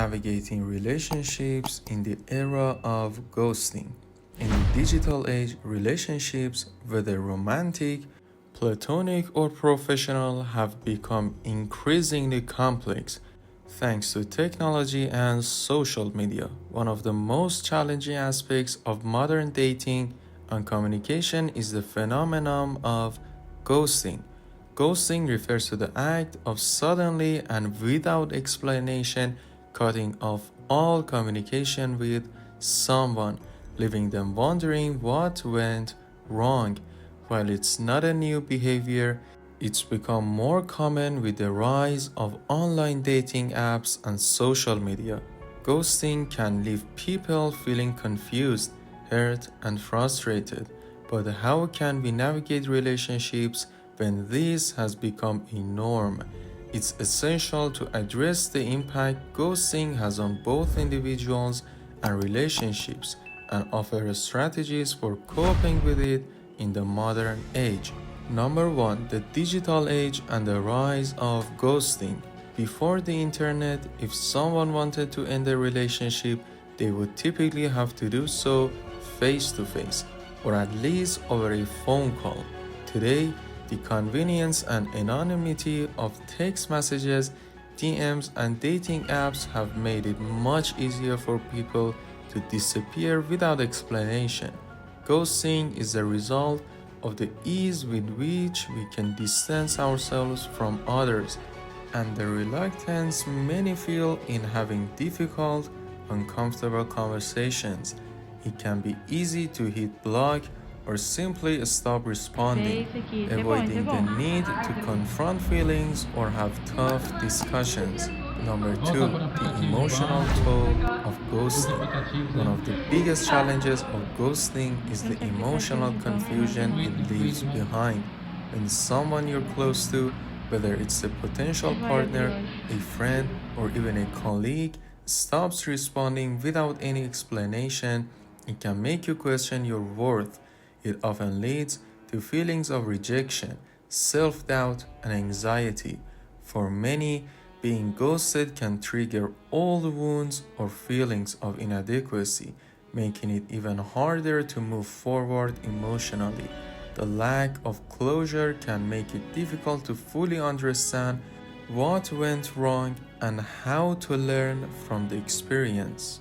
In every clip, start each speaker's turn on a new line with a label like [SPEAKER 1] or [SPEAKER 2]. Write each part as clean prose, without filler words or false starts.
[SPEAKER 1] navigating relationships in the era of ghosting. In the digital age, relationships, whether romantic, platonic, or professional, have become increasingly complex thanks to technology and social media. One of the most challenging aspects of modern dating and communication is the phenomenon of ghosting. Ghosting refers to the act of suddenly and without explanation cutting off all communication with someone, leaving them wondering what went wrong. While it's not a new behavior, it's become more common with the rise of online dating apps and social media. Ghosting can leave people feeling confused, hurt, and frustrated. But how can we navigate relationships when this has become a norm? It's essential to address the impact ghosting has on both individuals and relationships and offer strategies for coping with it in the modern age. Number 1. The digital age and the rise of ghosting. Before the internet, if someone wanted to end a relationship, they would typically have to do so face to face, or at least over a phone call. Today, the convenience and anonymity of text messages, DMs, and dating apps have made it much easier for people to disappear without explanation. Ghosting is the result of the ease with which we can distance ourselves from others and the reluctance many feel in having difficult, uncomfortable conversations. It can be easy to hit block or simply stop responding, avoiding the need to confront feelings or have tough discussions. Number 2. The emotional toll of ghosting. One of the biggest challenges of ghosting is the emotional confusion it leaves behind. When someone you're close to, whether it's a potential partner, a friend, or even a colleague, stops responding without any explanation, it can make you question your worth. It often leads to feelings of rejection, self-doubt, and anxiety. For many, being ghosted can trigger old wounds or feelings of inadequacy, making it even harder to move forward emotionally. The lack of closure can make it difficult to fully understand what went wrong and how to learn from the experience.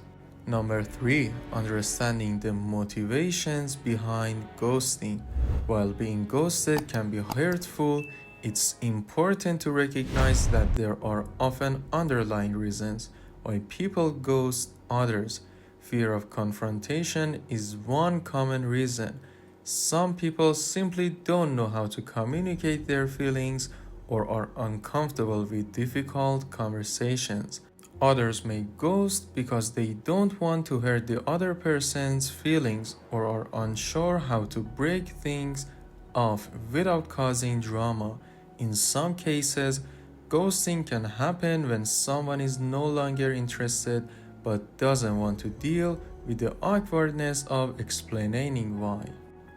[SPEAKER 1] Number 3. Understanding the motivations behind ghosting. While being ghosted can be hurtful, it's important to recognize that there are often underlying reasons why people ghost others. Fear of confrontation is one common reason. Some people simply don't know how to communicate their feelings or are uncomfortable with difficult conversations. Others may ghost because they don't want to hurt the other person's feelings or are unsure how to break things off without causing drama. In some cases, ghosting can happen when someone is no longer interested but doesn't want to deal with the awkwardness of explaining why.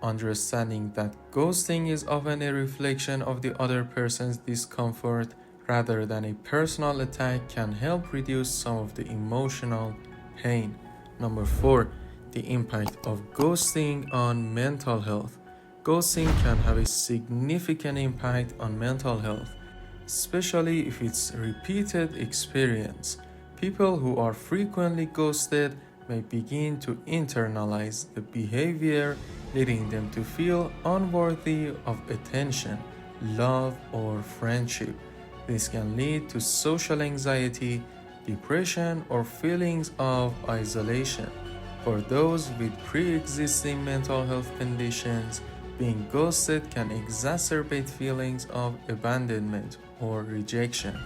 [SPEAKER 1] Understanding that ghosting is often a reflection of the other person's discomfort rather than a personal attack can help reduce some of the emotional pain. Number 4. The impact of ghosting on mental health. Ghosting can have a significant impact on mental health, especially if it's a repeated experience. People who are frequently ghosted may begin to internalize the behavior, leading them to feel unworthy of attention, love, or friendship. This can lead to social anxiety, depression, or feelings of isolation. For those with pre-existing mental health conditions, being ghosted can exacerbate feelings of abandonment or rejection.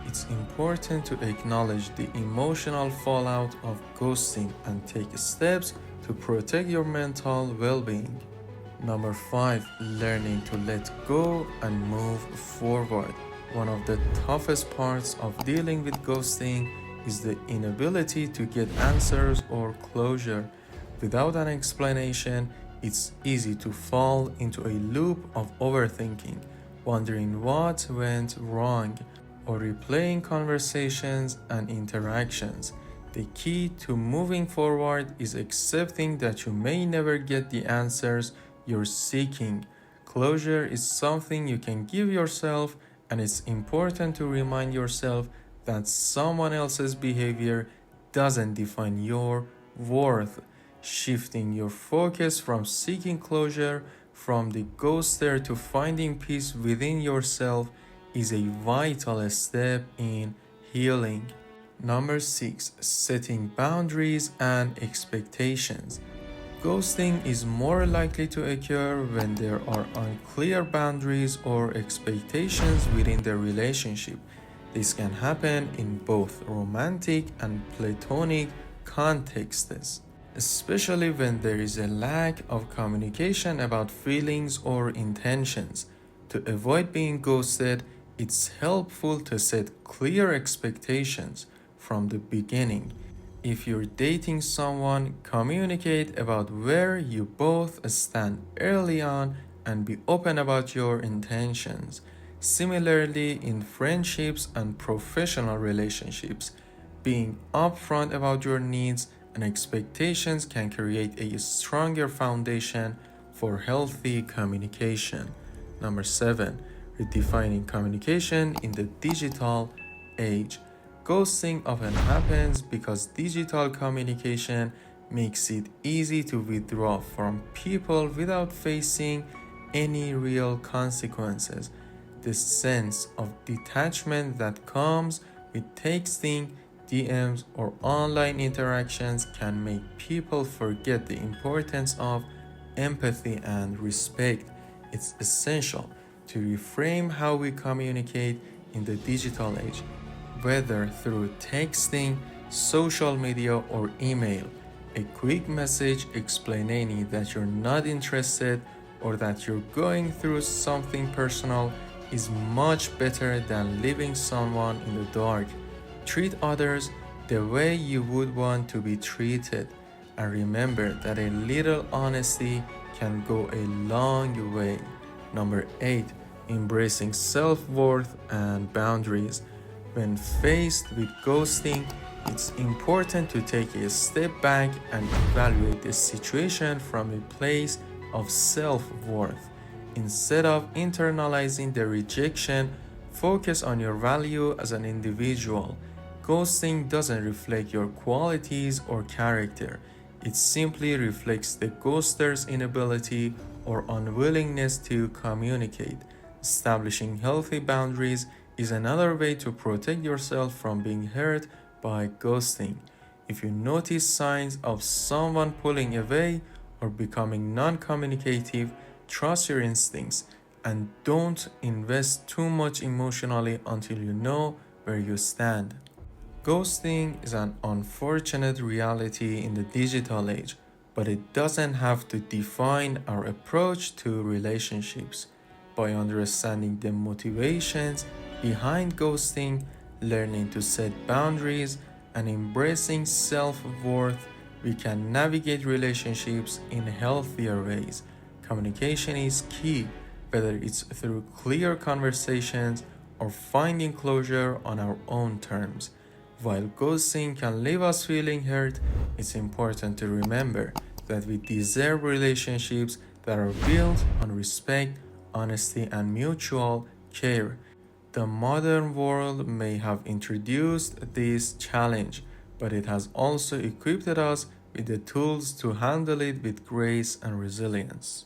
[SPEAKER 1] It's important to acknowledge the emotional fallout of ghosting and take steps to protect your mental well-being. Number 5. Learning to let go and move forward. One of the toughest parts of dealing with ghosting is the inability to get answers or closure. Without an explanation, it's easy to fall into a loop of overthinking, wondering what went wrong, or replaying conversations and interactions. The key to moving forward is accepting that you may never get the answers you're seeking. Closure is something you can give yourself, and it's important to remind yourself that someone else's behavior doesn't define your worth. Shifting your focus from seeking closure from the ghoster to finding peace within yourself is a vital step in healing. Number 6. Setting boundaries and expectations. Ghosting is more likely to occur when there are unclear boundaries or expectations within the relationship. This can happen in both romantic and platonic contexts, especially when there is a lack of communication about feelings or intentions. To avoid being ghosted, it's helpful to set clear expectations from the beginning. If you're dating someone, communicate about where you both stand early on and be open about your intentions. Similarly, in friendships and professional relationships, being upfront about your needs and expectations can create a stronger foundation for healthy communication. Number 7. Redefining communication in the digital age. Ghosting often happens because digital communication makes it easy to withdraw from people without facing any real consequences. The sense of detachment that comes with texting, DMs, or online interactions can make people forget the importance of empathy and respect. It's essential to reframe how we communicate in the digital age, whether through texting, social media, or email. A quick message explaining that you're not interested or that you're going through something personal is much better than leaving someone in the dark. Treat others the way you would want to be treated, and remember that a little honesty can go a long way. Number 8. Embracing self-worth and boundaries. When faced with ghosting, it's important to take a step back and evaluate the situation from a place of self-worth. Instead of internalizing the rejection, focus on your value as an individual. Ghosting doesn't reflect your qualities or character. It simply reflects the ghoster's inability or unwillingness to communicate. Establishing healthy boundaries is another way to protect yourself from being hurt by ghosting. If you notice signs of someone pulling away or becoming non-communicative, trust your instincts and don't invest too much emotionally until you know where you stand. Ghosting is an unfortunate reality in the digital age, but it doesn't have to define our approach to relationships. By understanding the motivations behind ghosting, learning to set boundaries, and embracing self-worth, we can navigate relationships in healthier ways. Communication is key, whether it's through clear conversations or finding closure on our own terms. While ghosting can leave us feeling hurt, it's important to remember that we deserve relationships that are built on respect, honesty, and mutual care. The modern world may have introduced this challenge, but it has also equipped us with the tools to handle it with grace and resilience.